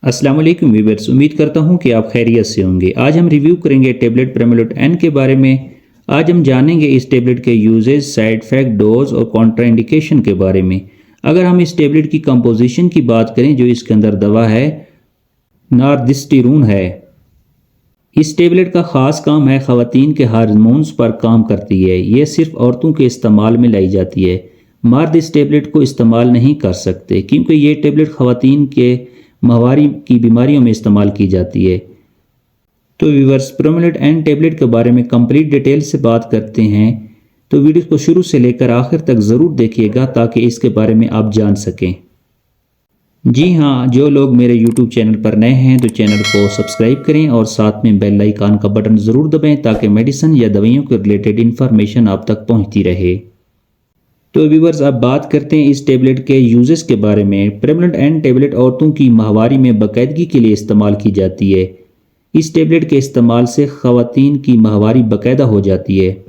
अस्सलाम वालेकुम व्यूअर्स, उम्मीद करता हूँ कि आप खैरियत से होंगे। आज हम रिव्यू करेंगे टेबलेट प्रेमोलेट एन के बारे में। आज हम जानेंगे इस टेबलेट के यूजेस, साइड इफेक्ट, डोज और कॉन्ट्राइंडिकेशन के बारे में। अगर हम इस टेबलेट की कंपोजिशन की बात करें, जो इसके अंदर दवा है नार्दिस्टिरून है। इस टेबलेट का ख़ास काम है ख़वातीन के हार्मोन्स पर काम करती है। ये सिर्फ औरतों के इस्तेमाल में लाई जाती है। मर्द इस टेबलेट को इस्तेमाल नहीं कर सकते क्योंकि ये टेबलेट ख़वातीन के माहवारी की बीमारियों में इस्तेमाल की जाती है। तो व्यूअर्स, प्रेमोलेट एन टेबलेट के बारे में कंप्लीट डिटेल से बात करते हैं, तो वीडियो को शुरू से लेकर आखिर तक ज़रूर देखिएगा ताकि इसके बारे में आप जान सकें। जी हाँ, जो लोग मेरे YouTube चैनल पर नए हैं तो चैनल को सब्सक्राइब करें और साथ में बेल आइकन का बटन ज़रूर दबाएं ताकि मेडिसिन या दवाइयों के रिलेटेड इन्फॉर्मेशन आप तक पहुंचती रहे। तो व्यूअर्स, अब बात करते हैं इस टेबलेट के यूजेस के बारे में। प्रेमोलेट एन टेबलेट औरतों की माहवारी में बाकायदगी के लिए इस्तेमाल की जाती है। इस टेबलेट के इस्तेमाल से ख़वातीन की माहवारी बाकायदा हो जाती है।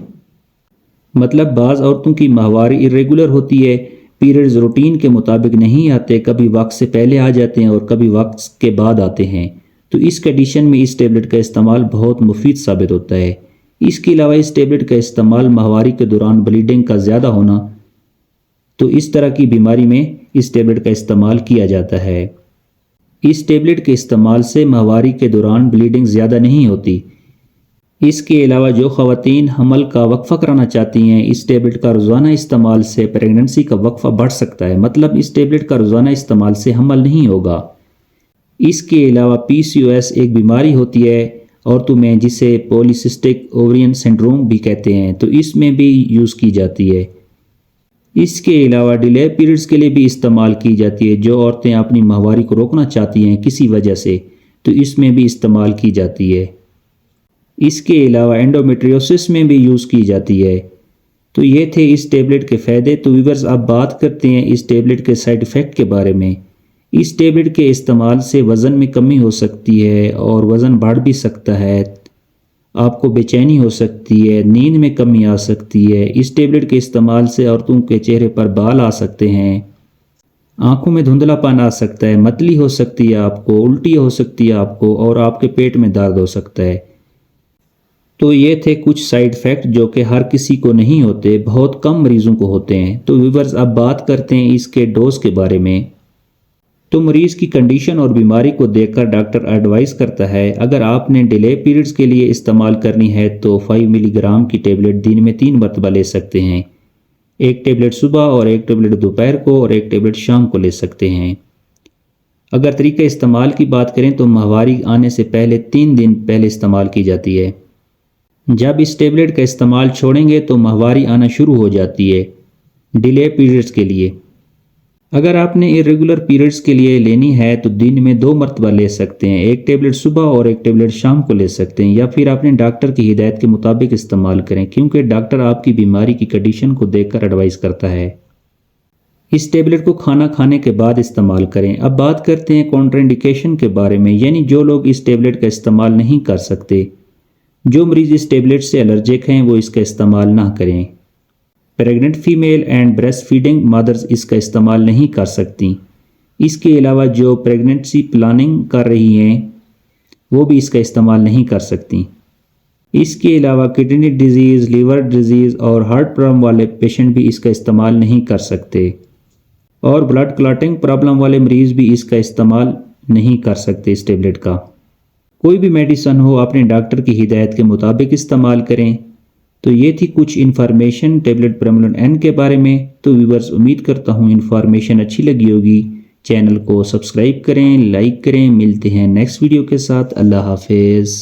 मतलब बाज़ औरतों की माहवारी इरेगुलर होती है, पीरियड्स रूटीन के मुताबिक नहीं आते, कभी वक्त से पहले आ जाते हैं और कभी वक्त के बाद आते हैं। तो इस कंडीशन में इस टेबलेट का इस्तेमाल बहुत मुफीद साबित होता है। इसके अलावा इस टेबलेट का इस्तेमाल माहवारी के दौरान ब्लीडिंग का ज़्यादा होना, तो इस तरह की बीमारी में इस टेबलेट का इस्तेमाल किया जाता है। इस टेबलेट के इस्तेमाल से माहवारी के दौरान ब्लीडिंग ज़्यादा नहीं होती। इसके अलावा जो ख़वातीन हमल का वक्फ़ा कराना चाहती हैं, इस टेबलेट का रोज़ाना इस्तेमाल से प्रेगनेंसी का वक्फ़ा बढ़ सकता है। मतलब इस टेबलेट का रोज़ाना इस्तेमाल से हमल नहीं होगा। इसके अलावा PCOS एक बीमारी होती है औरतों में, जिसे पॉलीसिस्टिक ओवरियन सिंड्रोम भी कहते हैं, तो इसमें भी यूज़ की जाती है। इसके अलावा डिले पीरियड्स के लिए भी इस्तेमाल की जाती है। जो औरतें अपनी माहवारी को रोकना चाहती हैं किसी वजह से, तो इसमें भी इस्तेमाल की जाती है। इसके अलावा एंडोमेट्रियोसिस में भी यूज़ की जाती है। तो ये थे इस टेबलेट के फ़ायदे। तो व्यूअर्स, अब बात करते हैं इस टेबलेट के साइड इफ़ेक्ट के बारे में। इस टेबलेट के इस्तेमाल से वज़न में कमी हो सकती है और वज़न बढ़ भी सकता है। आपको बेचैनी हो सकती है, नींद में कमी आ सकती है। इस टेबलेट के इस्तेमाल से औरतों के चेहरे पर बाल आ सकते हैं, आंखों में धुंधलापन आ सकता है, मतली हो सकती है आपको, उल्टी हो सकती है आपको, और आपके पेट में दर्द हो सकता है। तो ये थे कुछ साइड इफ़ेक्ट जो कि हर किसी को नहीं होते, बहुत कम मरीज़ों को होते हैं। तो व्यूअर्स, अब बात करते हैं इसके डोज के बारे में। तो मरीज़ की कंडीशन और बीमारी को देखकर डॉक्टर एडवाइस करता है। अगर आपने डिले पीरियड्स के लिए इस्तेमाल करनी है तो 5 मिलीग्राम की टेबलेट दिन में 3 मरतबा ले सकते हैं। एक टेबलेट सुबह और एक टेबलेट दोपहर को और एक टेबलेट शाम को ले सकते हैं। अगर तरीका इस्तेमाल की बात करें तो माहवारी आने से पहले 3 दिन पहले इस्तेमाल की जाती है। जब इस टेबलेट का इस्तेमाल छोड़ेंगे तो माहवारी आना शुरू हो जाती है डिले पीरियड्स के लिए। अगर आपने इरेगुलर पीरियड्स के लिए लेनी है तो दिन में 2 मरतबा ले सकते हैं। एक टेबलेट सुबह और एक टेबलेट शाम को ले सकते हैं, या फिर अपने डॉक्टर की हिदायत के मुताबिक इस्तेमाल करें क्योंकि डॉक्टर आपकी बीमारी की कंडीशन को देखकर एडवाइस करता है। इस टेबलेट को खाना खाने के बाद इस्तेमाल करें। अब बात करते हैं कॉन्ट्राइंडिकेशन के बारे में, यानी जो लोग इस टेबलेट का इस्तेमाल नहीं कर सकते। जो मरीज़ इस टेबलेट से एलर्जिक हैं वो इसका इस्तेमाल ना करें। Pregnant female and breast feeding mother's इसका इस्तेमाल नहीं कर सकती। इसके अलावा जो प्रेगनेंसी प्लानिंग कर रही हैं वो भी इसका इस्तेमाल नहीं कर सकती। इसके अलावा किडनी डिजीज़, लीवर डिजीज़ और हार्ट प्रॉब्लम वाले पेशेंट भी इसका इस्तेमाल नहीं कर सकते, और ब्लड क्लॉटिंग प्रॉब्लम वाले मरीज़ भी इसका इस्तेमाल नहीं कर सकते। इस टेबलेट का कोई भी मेडिसिन हो अपने डॉक्टर की हिदायत के मुताबिक इस्तेमाल करें। तो ये थी कुछ इन्फॉर्मेशन टेबलेट प्रेमोलेट एन के बारे में। तो व्यूअर्स, उम्मीद करता हूँ इन्फॉर्मेशन अच्छी लगी होगी। चैनल को सब्सक्राइब करें, लाइक करें। मिलते हैं नेक्स्ट वीडियो के साथ। अल्लाह हाफिज़।